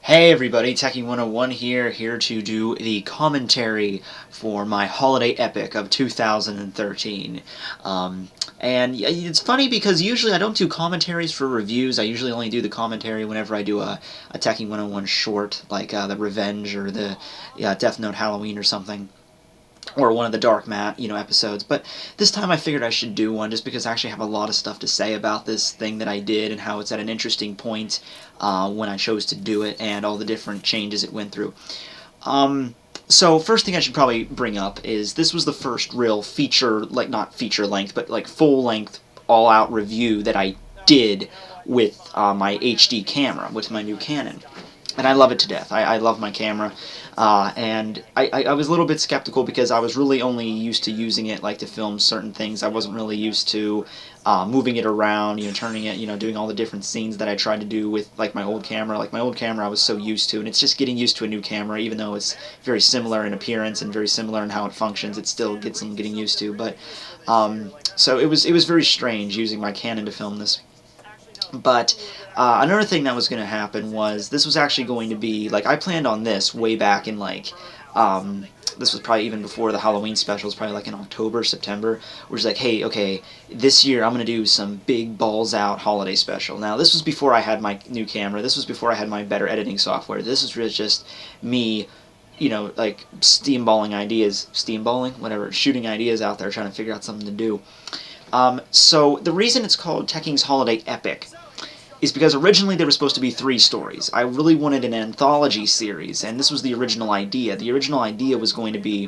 Hey everybody, Tekking101 here to do the commentary for my holiday epic of 2013. And it's funny because usually I don't do commentaries for reviews. I usually only do the commentary whenever I do a Tekking101 short, like the Revenge or the Death Note Halloween or something, or one of the Dark Mat, episodes. But this time I figured I should do one just because I actually have a lot of stuff to say about this thing that I did and how it's at an interesting point when I chose to do it and all the different changes it went through. So first thing I should probably bring up is this was the first real feature, like not feature length, but like full length, all out review that I did with my HD camera, with my new Canon. And I love it to death. I love my camera. And I was a little bit skeptical because I was really only used to using it like to film certain things. I wasn't really used to moving it around, turning it, doing all the different scenes that I tried to do with like my old camera. Like my old camera I was so used to, and it's just getting used to a new camera, even though it's very similar in appearance and very similar in how it functions. It still gets some getting used to. But so it was very strange using my Canon to film this. But another thing that was going to happen was this was actually going to be, like, I planned on this way back in, like, this was probably even before the Halloween specials, probably like in October, September, where it's like, hey, okay, this year I'm going to do some big balls out holiday special. Now, this was before I had my new camera. This was before I had my better editing software. This was really just me, like steamballing ideas, steamballing, whatever, shooting ideas out there, trying to figure out something to do. So the reason it's called Tekking's Holiday Epic is because originally there were supposed to be 3 stories. I really wanted an anthology series, and this was the original idea. The original idea was going to be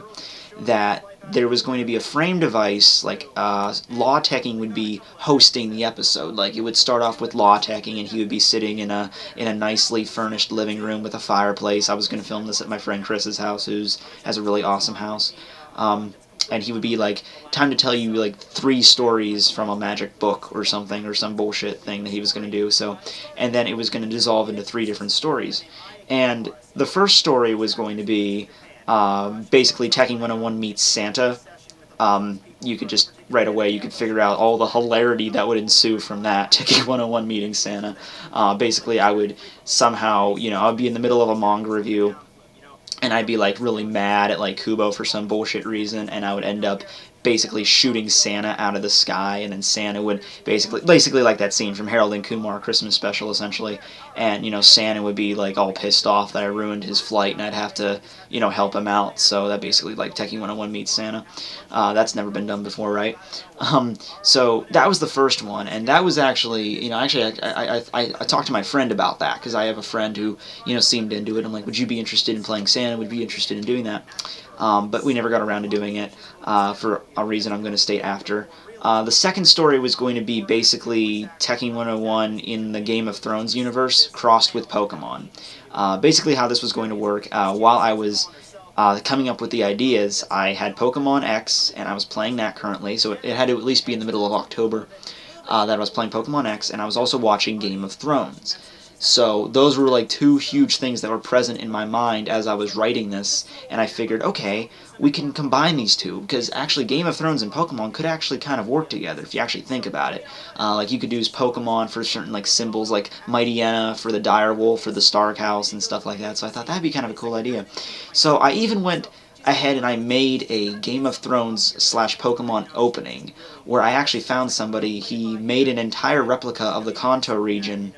that there was going to be a frame device, like Law Tekking would be hosting the episode. Like, it would start off with Law Tekking, and he would be sitting in a nicely furnished living room with a fireplace. I was going to film this at my friend Chris's house, who has a really awesome house. And he would be like, time to tell you like 3 stories from a magic book or something, or some bullshit thing that he was going to do. So, and then it was going to dissolve into 3 different stories. And the first story was going to be basically Tekking101 meets Santa. You could just right away you could figure out all the hilarity that would ensue from that. Tekking101 meeting Santa. Basically, I would somehow, I would be in the middle of a manga review, and I'd be like really mad at like Kubo for some bullshit reason, and I would end up basically shooting Santa out of the sky, and then Santa would basically like that scene from Harold and Kumar Christmas special, essentially. And Santa would be like all pissed off that I ruined his flight, and I'd have to help him out. So that basically like Tekking101 meets Santa. That's never been done before, right? So that was the first one, and that was actually I talked to my friend about that, because I have a friend who seemed into it. I'm like, would you be interested in playing Santa? Would you be interested in doing that? But we never got around to doing it for a reason I'm going to state after. The second story was going to be basically Tekking101 in the Game of Thrones universe crossed with Pokemon. Basically how this was going to work, while I was coming up with the ideas, I had Pokemon X, and I was playing that currently, so it had to at least be in the middle of October that I was playing Pokemon X, and I was also watching Game of Thrones. So those were like 2 huge things that were present in my mind as I was writing this, and I figured, okay, we can combine these 2, because actually Game of Thrones and Pokemon could actually kind of work together if you actually think about it. Like, you could use Pokemon for certain like symbols, like Mightyena for the dire wolf, for the Stark House, and stuff like that, so I thought that'd be kind of a cool idea. So I even went ahead and I made a Game of Thrones / Pokemon opening, where I actually found somebody. He made an entire replica of the Kanto region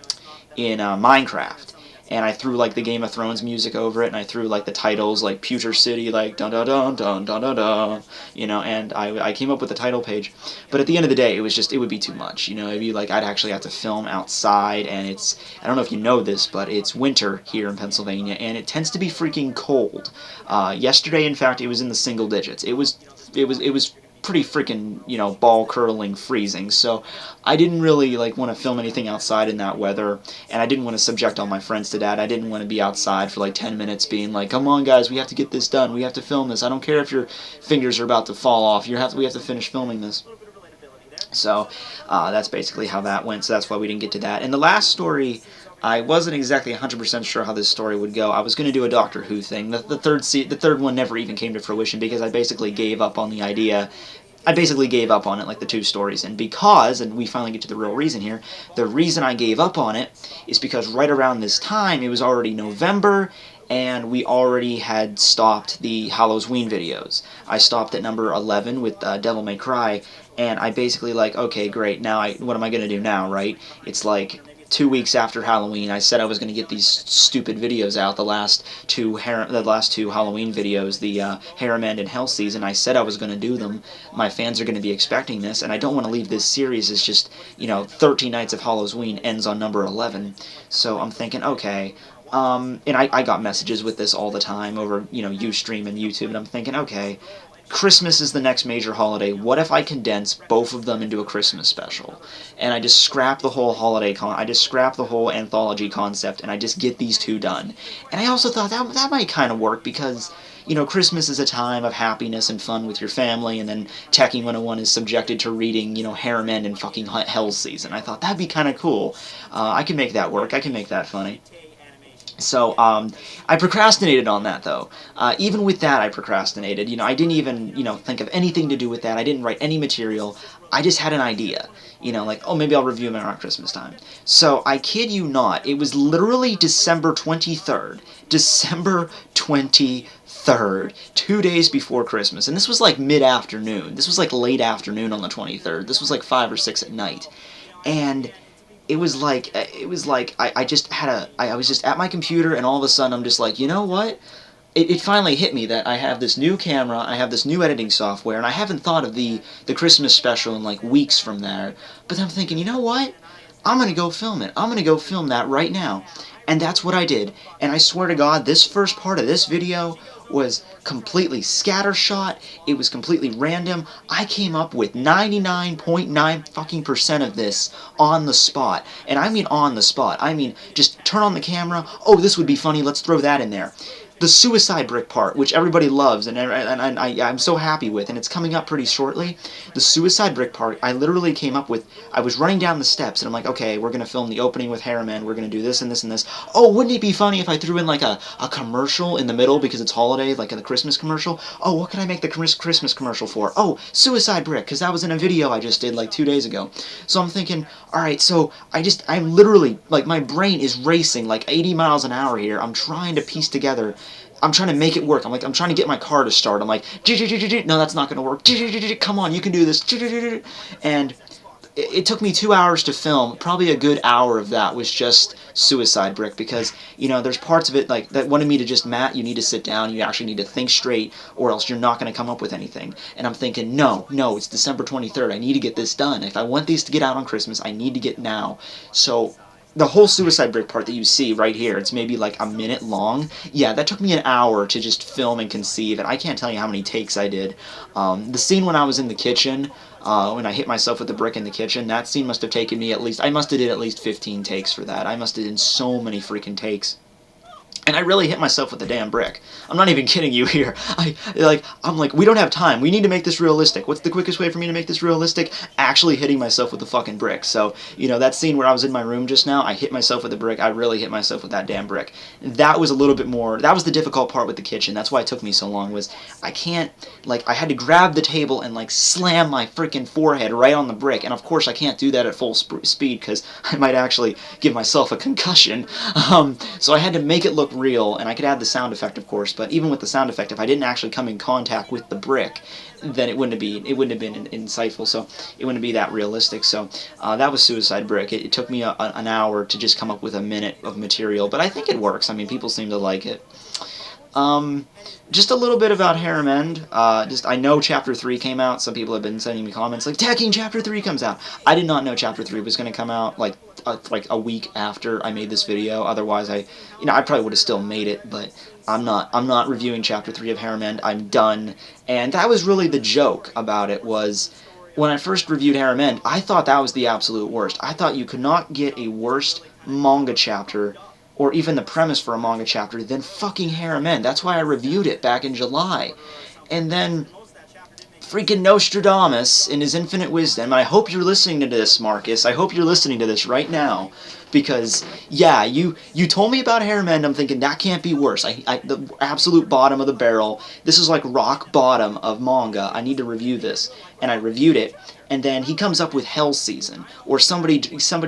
in Minecraft, and I threw like the Game of Thrones music over it, and I threw like the titles like Pewter City, like dun dun dun dun dun dun dun, and I came up with the title page. But at the end of the day, it would be too much, it'd be like I'd actually have to film outside, and I don't know if you know this, but it's winter here in Pennsylvania, and it tends to be freaking cold. Yesterday, in fact, it was in the single digits. It was pretty freaking, ball curling freezing. So I didn't really like want to film anything outside in that weather, and I didn't want to subject all my friends to that. I didn't want to be outside for like 10 minutes being like, come on guys, we have to get this done. We have to film this. I don't care if your fingers are about to fall off. We have to finish filming this. So that's basically how that went. So that's why we didn't get to that. And the last story, I wasn't exactly 100% sure how this story would go. I was going to do a Doctor Who thing. The third one never even came to fruition because I basically gave up on the idea I basically gave up on it, like the 2 stories. And because, and we finally get to the real reason here, the reason I gave up on it is because right around this time, it was already November, and we already had stopped the Hollows-ween videos. I stopped at number 11 with Devil May Cry, and I basically like, okay, great, now what am I going to do now, right? It's like 2 weeks after Halloween. I said I was going to get these stupid videos out, the last two Halloween videos, the Harem End and Hell Season. I said I was going to do them. My fans are going to be expecting this, and I don't want to leave this series as just, 13 Nights of Hollows-ween ends on number 11. So I'm thinking, okay. And I got messages with this all the time over, Ustream and YouTube, and I'm thinking, okay, Christmas is the next major holiday. What if I condense both of them into a Christmas special? And I just scrap the whole I just scrap the whole anthology concept, and I just get these 2 done. And I also thought that might kind of work because, Christmas is a time of happiness and fun with your family, and then Tekking101 is subjected to reading, Harem End and fucking Hell Season. I thought that'd be kind of cool. I can make that work. I can make that funny. So, I procrastinated on that, though. Even with that, I procrastinated. I didn't even, think of anything to do with that. I didn't write any material. I just had an idea. Like, oh, maybe I'll review them around Christmas time. So, I kid you not, it was literally December 23rd. December 23rd. 2 days before Christmas. And this was like mid-afternoon. This was like late afternoon on the 23rd. This was like 5 or 6 at night. And it was like I was just at my computer, and all of a sudden I'm just like, you know what? It finally hit me that I have this new camera, I have this new editing software, and I haven't thought of the Christmas special in like weeks from there. But I'm thinking, you know what? I'm gonna go film it. I'm gonna go film that right now. And that's what I did. And I swear to God, this first part of this video was completely scattershot. It was completely random. I came up with 99.9 fucking % of this on the spot. And I mean on the spot. I mean, just turn on the camera. Oh, this would be funny. Let's throw that in there. The suicide brick part, which everybody loves, and I'm so happy with, and it's coming up pretty shortly. The suicide brick part, I literally came up with, I was running down the steps, and I'm like, okay, we're going to film the opening with Harem End, we're going to do this and this and this. Oh, wouldn't it be funny if I threw in like a commercial in the middle because it's holiday, like a Christmas commercial? Oh, what can I make the Christmas commercial for? Oh, suicide brick, because that was in a video I just did like 2 days ago. So I'm thinking, alright, so I'm literally, like, my brain is racing like 80 miles an hour here. I'm trying to piece together, I'm trying to make it work. I'm trying to get my car to start. I'm like, no, that's not going to work. Come on, you can do this. And it took me 2 hours to film. Probably a good hour of that was just suicide brick because, there's parts of it like that wanted me to just, Matt, you need to sit down. You actually need to think straight or else you're not going to come up with anything. And I'm thinking, no, it's December 23rd. I need to get this done. If I want these to get out on Christmas, I need to get now. So the whole suicide brick part that you see right here, it's maybe like a minute long. Yeah, that took me an hour to just film and conceive, and I can't tell you how many takes I did. The scene when I was in the kitchen, when I hit myself with the brick in the kitchen, that scene must have taken me I must have did at least 15 takes for that. I must have did so many freaking takes. And I really hit myself with the damn brick. I'm not even kidding you here. I'm like, we don't have time. We need to make this realistic. What's the quickest way for me to make this realistic? Actually hitting myself with the fucking brick. So, that scene where I was in my room just now, I hit myself with the brick. I really hit myself with that damn brick. That was a little bit more, that was the difficult part with the kitchen. That's why it took me so long, was I had to grab the table and slam my freaking forehead right on the brick. And of course I can't do that at full speed because I might actually give myself a concussion. So I had to make it look real, and I could add the sound effect, of course, but even with the sound effect, if I didn't actually come in contact with the brick, then it wouldn't have been insightful, so it wouldn't be that realistic. So that was Suicide Brick. It took me an hour to just come up with a minute of material, but I think it works. I mean, people seem to like it. Just a little bit about Harem End. I know Chapter 3 came out. Some people have been sending me comments like, Tekking, Chapter 3 comes out. I did not know Chapter 3 was going to come out like a week after I made this video. Otherwise, I probably would have still made it, but I'm not reviewing Chapter 3 of Harem End. I'm done. And that was really the joke about it, was when I first reviewed Harem End, I thought that was the absolute worst. I thought you could not get a worse manga chapter, or even the premise for a manga chapter, than fucking Harem End. That's why I reviewed it back in July. And then freaking Nostradamus, in his infinite wisdom, and I hope you're listening to this, Marcus, I hope you're listening to this right now, because, yeah, you told me about Hairmend, I'm thinking, that can't be worse, the absolute bottom of the barrel, this is like rock bottom of manga, I need to review this, and I reviewed it, and then he comes up with Hell Season, or somebody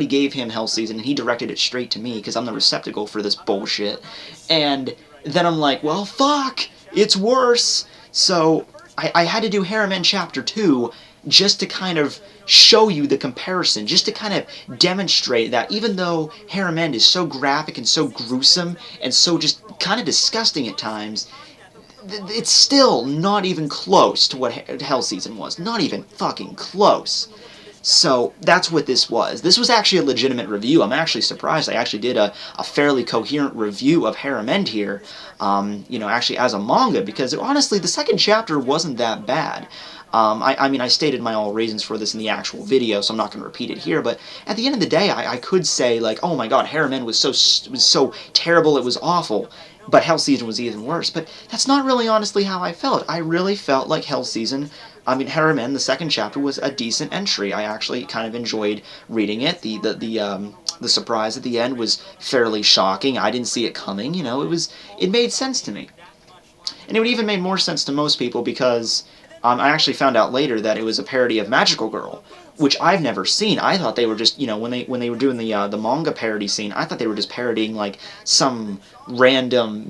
gave him Hell Season, and he directed it straight to me, because I'm the receptacle for this bullshit, and then I'm like, well, fuck, it's worse, so I had to do Harem Chapter 2 just to kind of show you the comparison, just to kind of demonstrate that even though Harem is so graphic and so gruesome and so just kind of disgusting at times, it's still not even close to what Hell Season was. Not even fucking close. So that's what this was. This was actually a legitimate review. I'm actually surprised I actually did a fairly coherent review of Harem End here, actually as a manga, because honestly, the second chapter wasn't that bad. I mean, I stated my all reasons for this in the actual video, so I'm not going to repeat it here, but at the end of the day, I could say, like, oh my god, Harem End was so terrible, it was awful, but Hell Season was even worse. But that's not really honestly how I felt. I really felt like Hell Season, Harem End, the second chapter, was a decent entry. I actually kind of enjoyed reading it. The surprise at the end was fairly shocking. I didn't see it coming, it made sense to me. And it would even make more sense to most people because I actually found out later that it was a parody of Magical Girl, which I've never seen. I thought they were just, when they were doing the manga parody scene, I thought they were just parodying like some random,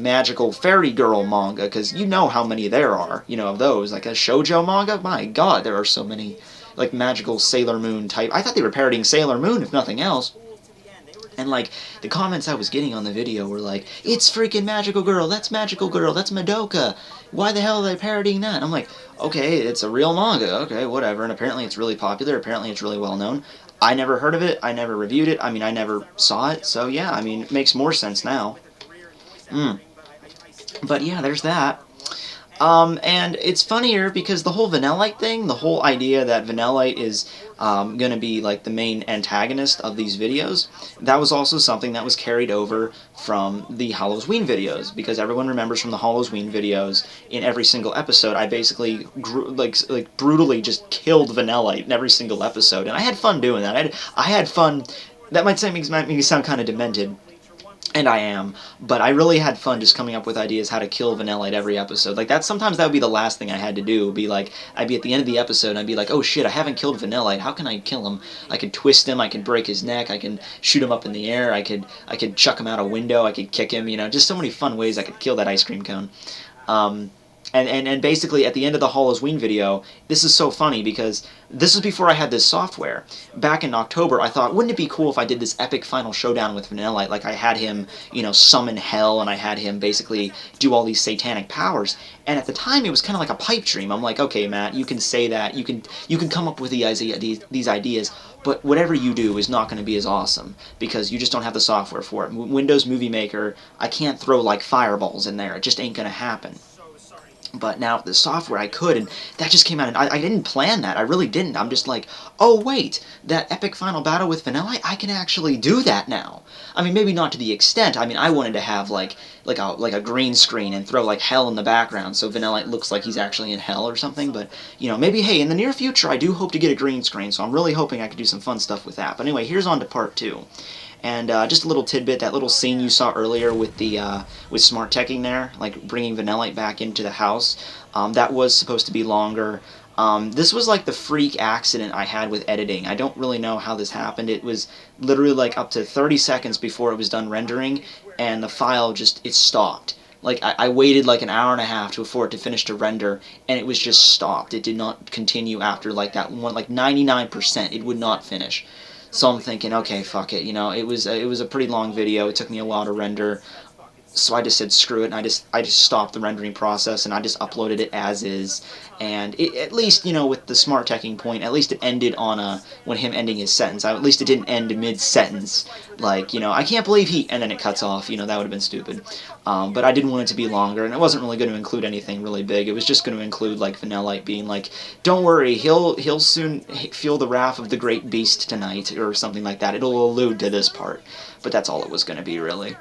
magical fairy girl manga, because you know how many there are, of those, like a shoujo manga. My God, there are so many, like magical Sailor Moon type. I thought they were parodying Sailor Moon, if nothing else. And, like, the comments I was getting on the video were like, it's freaking Magical Girl, that's Madoka, why the hell are they parodying that? And I'm like, okay, it's a real manga, okay, whatever, and apparently it's really popular, apparently it's really well known. I never heard of it, I never reviewed it, I never saw it, so yeah, it makes more sense now. But yeah, there's that. And it's funnier because the whole Vanillite thing, the whole idea that Vanillite is going to be like the main antagonist of these videos, that was also something that was carried over from the Hollows-ween videos, because everyone remembers from the Hollows-ween videos, in every single episode, I basically brutally just killed Vanillite in every single episode, and I had fun doing that. I had fun. That might make me sound kind of demented. And I am, but I really had fun just coming up with ideas how to kill Vanillite every episode. Like, sometimes that would be the last thing I had to do. Be like, I'd be at the end of the episode, and I'd be like, oh shit, I haven't killed Vanillite, how can I kill him? I could twist him, I could break his neck, I can shoot him up in the air, I could chuck him out a window, I could kick him, just so many fun ways I could kill that ice cream cone. And basically, at the end of the Hollows-ween video, this is so funny because this was before I had this software. Back in October, I thought, wouldn't it be cool if I did this epic final showdown with Vanillite? Like, I had him, summon hell, and I had him basically do all these satanic powers. And at the time, it was kind of like a pipe dream. I'm like, okay, Matt, you can say that, you can come up with these ideas, but whatever you do is not going to be as awesome, because you just don't have the software for it. Windows Movie Maker, I can't throw, like, fireballs in there. It just ain't going to happen. But now with the software I could, and that just came out, and I didn't plan that, I really didn't. I'm just like, oh wait, that epic final battle with Vanillite, I can actually do that now. Maybe not to the extent, I wanted to have like a green screen and throw like hell in the background so Vanillite looks like he's actually in hell or something, but, maybe, hey, in the near future I do hope to get a green screen, so I'm really hoping I could do some fun stuff with that. But anyway, here's on to part 2. And just a little tidbit, that little scene you saw earlier with with Smart Tekking there, like bringing Vanillite back into the house, that was supposed to be longer. This was like the freak accident I had with editing. I don't really know how this happened. It was literally like up to 30 seconds before it was done rendering, and the file it stopped. Like, I waited like an hour and a half for it to finish to render, and it was just stopped. It did not continue after like that one, like 99%, it would not finish. So I'm thinking, okay, fuck it, it was a pretty long video, it took me a while to render, so I just said screw it, and I just stopped the rendering process, and I just uploaded it as is, and at least, with the Smart Tekking point, at least it ended on when him ending his sentence. At least it didn't end mid-sentence, like, I can't believe he, and then it cuts off, that would have been stupid. But I didn't want it to be longer, and it wasn't really going to include anything really big. It was just going to include, like, Vanillite being like, don't worry, he'll soon feel the wrath of the great beast tonight, or something like that. It'll allude to this part, but that's all it was going to be, really.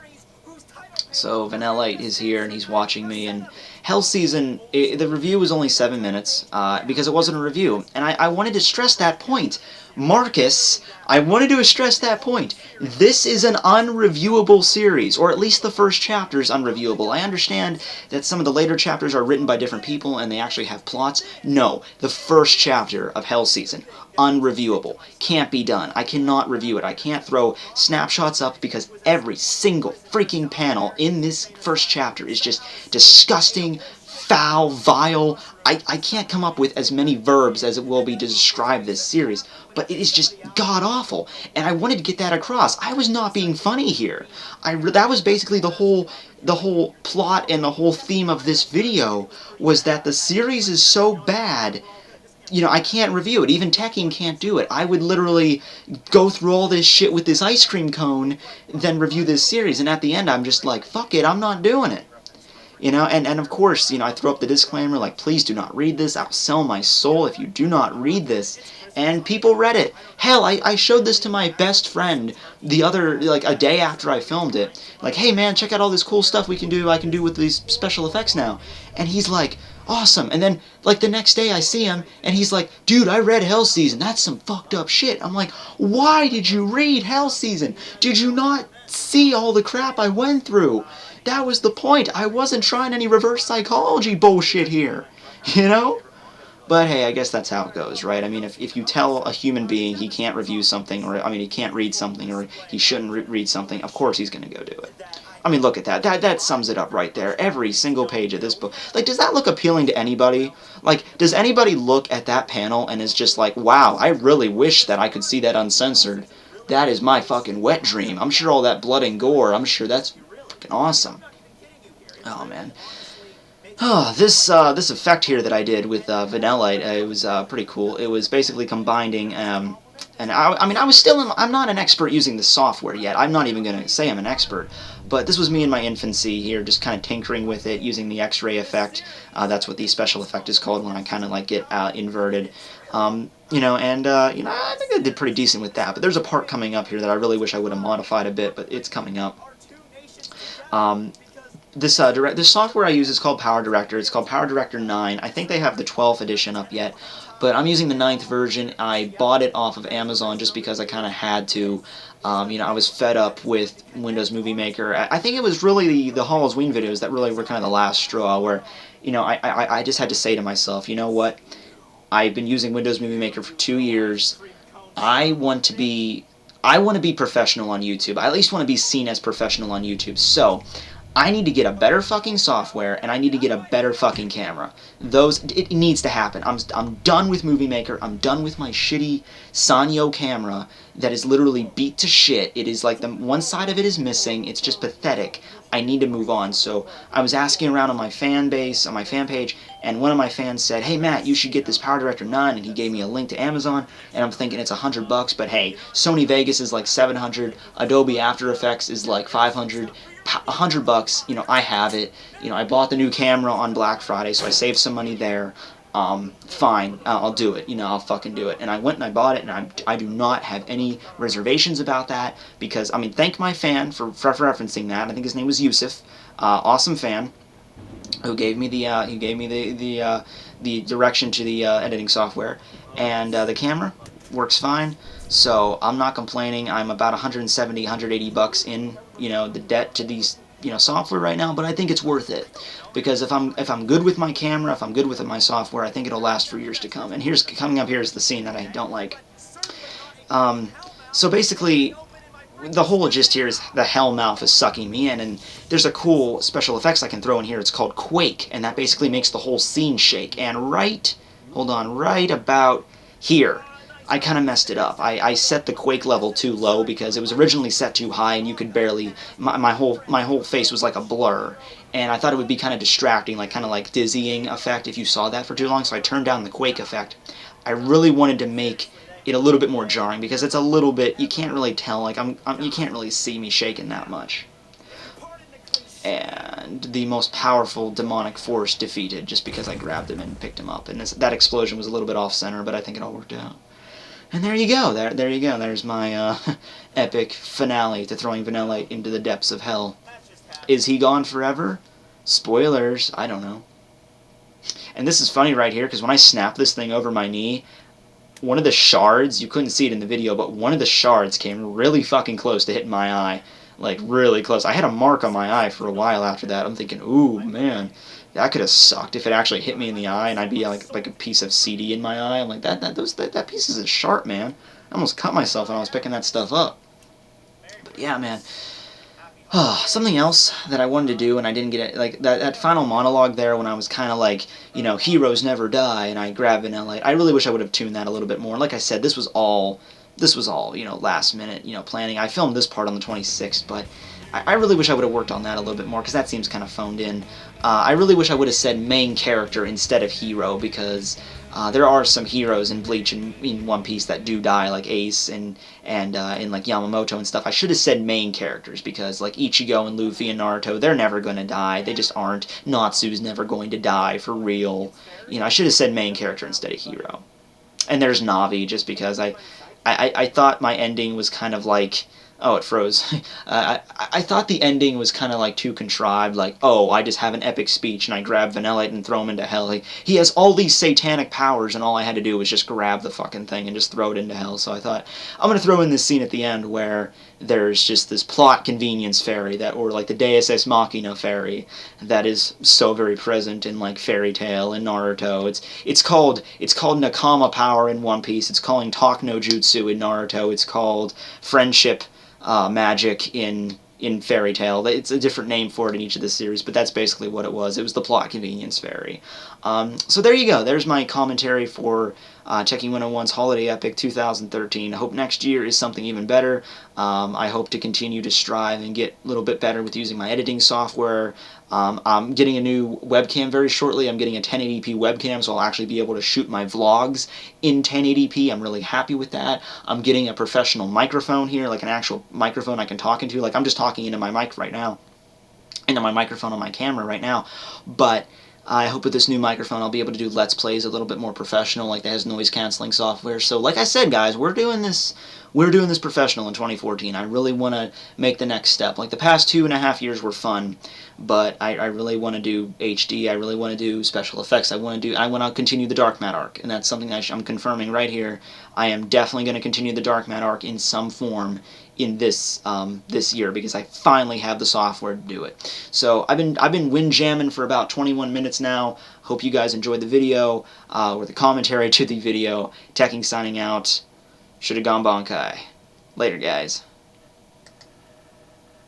So Vanillite is here and he's watching me, and Hell Season, the review was only 7 minutes, because it wasn't a review, and I wanted to stress that point. Marcus, I wanted to stress that point. This is an unreviewable series, or at least the first chapter is unreviewable. I understand that some of the later chapters are written by different people and they actually have plots. No, the first chapter of Hell Season, unreviewable. Can't be done. I cannot review it. I can't throw snapshots up because every single freaking panel in this first chapter is just disgusting, foul, vile. I can't come up with as many verbs as it will be to describe this series, but it is just god-awful, and I wanted to get that across. I was not being funny here. That was basically the whole plot and the whole theme of this video, was that the series is so bad, you know, I can't review it. Even Tekking can't do it. I would literally go through all this shit with this ice cream cone, then review this series, and at the end I'm just like, fuck it, I'm not doing it. You know, and of course, you know, I throw up the disclaimer, like, please do not read this. I'll sell my soul if you do not read this. And people read it. Hell, I showed this to my best friend the other, like, a day after I filmed it. Like, hey man, check out all this cool stuff I can do with these special effects now. And he's like, awesome. And then, like, the next day I see him, and he's like, dude, I read Hell Season. That's some fucked up shit. I'm like, why did you read Hell Season? Did you not see all the crap I went through? That was the point. I wasn't trying any reverse psychology bullshit here, you know? But hey, I guess that's how it goes, right? I mean, if you tell a human being he can't review something, or, I mean, he can't read something, or he shouldn't read something, of course he's going to go do it. I mean, look at that. That sums it up right there. Every single page of this book. Like, does that look appealing to anybody? Like, does anybody look at that panel and is just like, wow, I really wish that I could see that uncensored. That is my fucking wet dream. I'm sure all that blood and gore, I'm sure that's fucking awesome. Oh, man. Oh, this effect here that I did with Vanillite, it was pretty cool. It was basically combining, and I mean, I'm not an expert using the software yet. I'm not even going to say I'm an expert, but this was me in my infancy here, just kind of tinkering with it, using the X-ray effect. That's what the special effect is called, when I kind of like get inverted. You know, and, you know, I think I did pretty decent with that, but there's a part coming up here that I really wish I would have modified a bit, but it's coming up. This software I use is called Power Director. It's called Power Director 9. I think they have the 12th edition up yet, but I'm using the 9th version. I bought it off of Amazon just because I kind of had to. You know, I was fed up with Windows Movie Maker. I think it was really the Hollows-ween videos that really were kind of the last straw, where, you know, I just had to say to myself, you know what? I've been using Windows Movie Maker for 2 years. I want to be professional on YouTube. I at least want to be seen as professional on YouTube. So I need to get a better fucking software, and I need to get a better fucking camera. It needs to happen. I'm done with Movie Maker. I'm done with my shitty Sanyo camera that is literally beat to shit. It is like one side of it is missing. It's just pathetic. I need to move on. So I was asking around on my fan base, on my fan page, and one of my fans said, hey Matt, you should get this Power Director 9, and he gave me a link to Amazon, and I'm thinking it's $100, but hey, Sony Vegas is like $700, Adobe After Effects is like $500, $100, you know, I have it. You know, I bought the new camera on Black Friday, so I saved some money there. Fine, I'll do it. You know, I'll fucking do it. And I went and I bought it, and I do not have any reservations about that, because, I mean, thank my fan for referencing that. I think his name was Yusuf. Awesome fan, who gave me the direction to the editing software, and the camera works fine. So I'm not complaining. I'm about 170, 180 bucks in, you know, the debt to these, you know, software right now, but I think it's worth it, because if I'm good with my camera, if I'm good with my software, I think it'll last for years to come. And coming up here is the scene that I don't like. So basically, the whole gist here is the hell mouth is sucking me in, and there's a cool special effects I can throw in here. It's called Quake, and that basically makes the whole scene shake. And right about here, I kind of messed it up. I set the quake level too low because it was originally set too high, and you could barely, my whole face was like a blur, and I thought it would be kind of distracting, like kind of like dizzying effect if you saw that for too long. So I turned down the quake effect. I really wanted to make it a little bit more jarring, because it's a little bit, you can't really tell, like you can't really see me shaking that much. And the most powerful demonic force defeated, just because I grabbed him and picked him up. And that explosion was a little bit off center, but I think it all worked out. And there you go. There you go. There's my epic finale to throwing Vanillite into the depths of hell. Is he gone forever? Spoilers, I don't know. And this is funny right here, because when I snap this thing over my knee, one of the shards, you couldn't see it in the video, but one of the shards came really fucking close to hitting my eye. Like, really close. I had a mark on my eye for a while after that. I'm thinking, ooh, man, that could have sucked if it actually hit me in the eye and I'd be like a piece of CD in my eye. I'm like, that piece is sharp, man. I almost cut myself when I was picking that stuff up. But yeah, man. Something else that I wanted to do and I didn't get it, like that final monologue there when I was kind of like, you know, heroes never die, and I grabbed Vanillite. I really wish I would have tuned that a little bit more. Like I said, this was all, you know, last minute, you know, planning. I filmed this part on the 26th, but I really wish I would have worked on that a little bit more, because that seems kind of phoned in. I really wish I would have said main character instead of hero, because there are some heroes in Bleach and in One Piece that do die, like Ace and like Yamamoto and stuff. I should have said main characters, because like Ichigo and Luffy and Naruto, they're never going to die. They just aren't. Natsu's never going to die for real. You know, I should have said main character instead of hero. And there's Navi, just because I thought my ending was kind of like... Oh, it froze. I thought the ending was kind of like too contrived, like, oh, I just have an epic speech and I grab Vanillite and throw him into hell. Like, he has all these satanic powers and all I had to do was just grab the fucking thing and just throw it into hell. So I thought, I'm going to throw in this scene at the end where there's just this plot convenience fairy, that, or like the Deus Ex Machina fairy, that is so very present in like Fairy Tail and Naruto. It's called Nakama power in One Piece. It's called Talk no Jutsu in Naruto. It's called friendship magic in Fairy Tail. It's a different name for it in each of the series, but that's basically what it was. It was the plot convenience fairy. So there you go. There's my commentary for Tekking101's Holiday Epic 2013. I hope next year is something even better. I hope to continue to strive and get a little bit better with using my editing software. I'm getting a new webcam very shortly. I'm getting a 1080p webcam, so I'll actually be able to shoot my vlogs in 1080p. I'm really happy with that. I'm getting a professional microphone here, like an actual microphone I can talk into. Like, I'm just talking into my mic right now, into my microphone on my camera right now. But I hope with this new microphone I'll be able to do Let's Plays a little bit more professional, like that has noise cancelling software. So like I said, guys, we're doing this professional in 2014. I really want to make the next step. Like, the past 2.5 years were fun, but I really want to do HD. I really want to do special effects. I want to continue the Dark Matte arc, and that's something I'm confirming right here. I am definitely going to continue the Dark Matte arc in some form in this year, because I finally have the software to do it. So I've been windjamming for about 21 minutes now. Hope you guys enjoyed the video, or the commentary to the video. Tekking signing out. Shoulda gone Bankai. Later, guys.